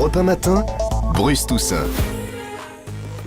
Europe 1 Matin, Bruce Toussaint.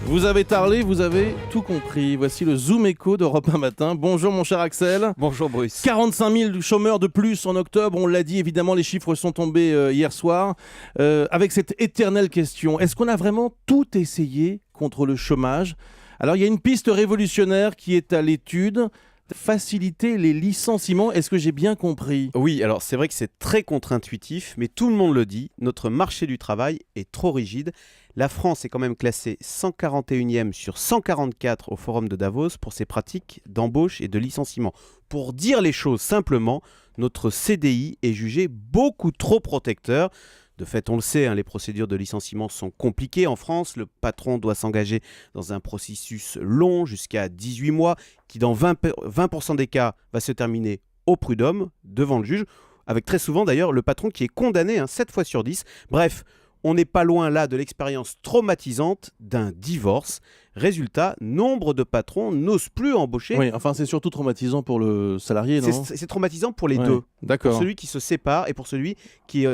Vous avez parlé, vous avez tout compris. Voici le Zoom Écho d'Europe 1 Matin. Bonjour mon cher Axel. Bonjour Bruce. 45 000 chômeurs de plus en octobre, on l'a dit, évidemment les chiffres sont tombés hier soir. Avec cette éternelle question, est-ce qu'on a vraiment tout essayé contre le chômage ? Alors il y a une piste révolutionnaire qui est à l'étude. Faciliter les licenciements, est-ce que j'ai bien compris ? Oui, alors c'est vrai que c'est très contre-intuitif, mais tout le monde le dit, notre marché du travail est trop rigide. La France est quand même classée 141e sur 144 au Forum de Davos pour ses pratiques d'embauche et de licenciement. Pour dire les choses simplement, notre CDI est jugé beaucoup trop protecteur. De fait, on le sait, les procédures de licenciement sont compliquées en France. Le patron doit s'engager dans un processus long, jusqu'à 18 mois, qui dans 20% des cas va se terminer au prud'homme, devant le juge, avec très souvent d'ailleurs le patron qui est condamné 7 fois sur 10. Bref, on n'est pas loin là de l'expérience traumatisante d'un divorce. Résultat, nombre de patrons n'osent plus embaucher. Oui, enfin c'est surtout traumatisant pour le salarié, non ? C'est traumatisant pour les deux. D'accord. Pour celui qui se sépare et pour celui qui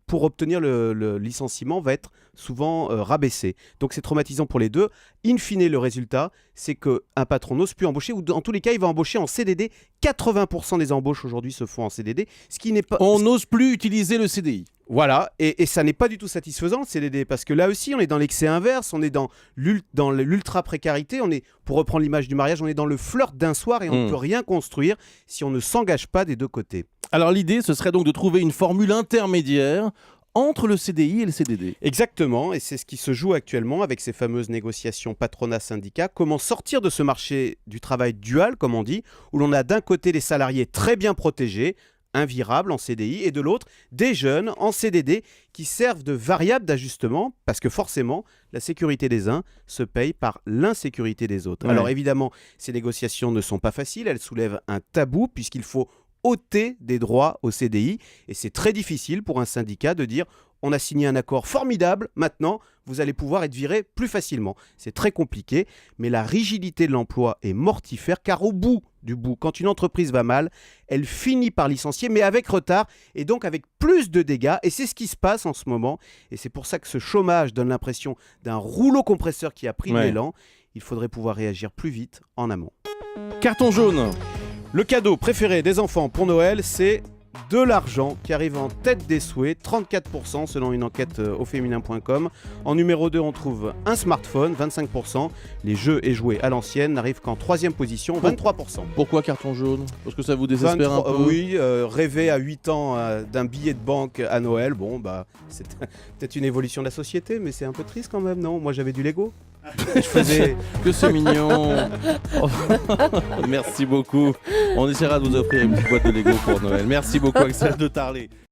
pour obtenir le licenciement, va être souvent rabaissé. Donc c'est traumatisant pour les deux. In fine, le résultat, c'est qu'un patron n'ose plus embaucher, ou dans tous les cas, il va embaucher en CDD. 80% des embauches aujourd'hui se font en CDD, ce qui n'est pas... On n'ose plus utiliser le CDI. Voilà, et ça n'est pas du tout satisfaisant le CDD, parce que là aussi, on est dans l'excès inverse, on est dans l'ultra-précarité, pour reprendre l'image du mariage, on est dans le flirt d'un soir et on ne peut rien construire si on ne s'engage pas des deux côtés. Alors l'idée, ce serait donc de trouver une formule intermédiaire entre le CDI et le CDD. Exactement, et c'est ce qui se joue actuellement avec ces fameuses négociations patronat-syndicat. Comment sortir de ce marché du travail dual, comme on dit, où l'on a d'un côté les salariés très bien protégés, invirables en CDI, et de l'autre, des jeunes en CDD qui servent de variable d'ajustement, parce que forcément, la sécurité des uns se paye par l'insécurité des autres. Ouais. Alors évidemment, ces négociations ne sont pas faciles, elles soulèvent un tabou, puisqu'il faut ôter des droits au CDI, et c'est très difficile pour un syndicat de dire on a signé un accord formidable, maintenant vous allez pouvoir être viré plus facilement. C'est très compliqué, mais la rigidité de l'emploi est mortifère, car au bout du bout, quand une entreprise va mal, elle finit par licencier, mais avec retard, et donc avec plus de dégâts, et c'est ce qui se passe en ce moment, et c'est pour ça que ce chômage donne l'impression d'un rouleau compresseur qui a pris de l'élan. Il faudrait pouvoir réagir plus vite en amont. Carton jaune. Le cadeau préféré des enfants pour Noël, c'est de l'argent qui arrive en tête des souhaits, 34% selon une enquête auféminin.com. En numéro 2, on trouve un smartphone, 25%. Les jeux et jouets à l'ancienne n'arrivent qu'en troisième position, 23%. Pourquoi carton jaune ? Parce que ça vous désespère 23, un peu ? oui, rêver à 8 ans d'un billet de banque à Noël, c'est peut-être une évolution de la société, mais c'est un peu triste quand même, non ? Moi j'avais du Lego. Je faisais... Que c'est mignon. Merci beaucoup. On essaiera de vous offrir une petite boîte de Lego pour Noël. Merci beaucoup Axel de Tarlet.